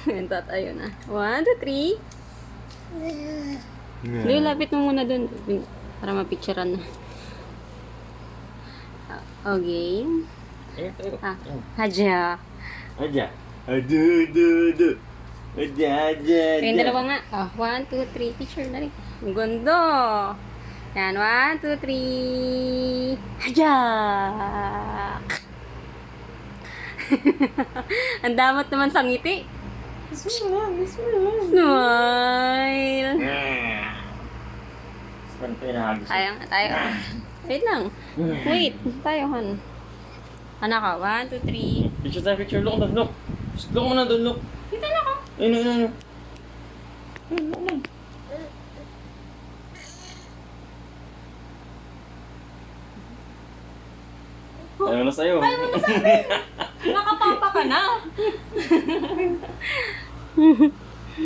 Yung tatayo na. 1, 2, 3. Hindi, lapit mo muna dun. Para mapicturean na. Okay. Haja. Aja. Adu. Aja. Kayong dalawa nga. 1, 2, 3. Picture na rin. Ang ganda. Yan. 1, 2, 3. Haja. Ang damot naman sa ngiti. Smile. Tayo. Wait lang. Wait. Tayo, Han. Anak ka. 1, 2, 3. Picture tayo, picture. Look na, look. Look mo na doon, look. Dito na ako. Ayun. Ayaw na sa'yo. Nakapapa ka na.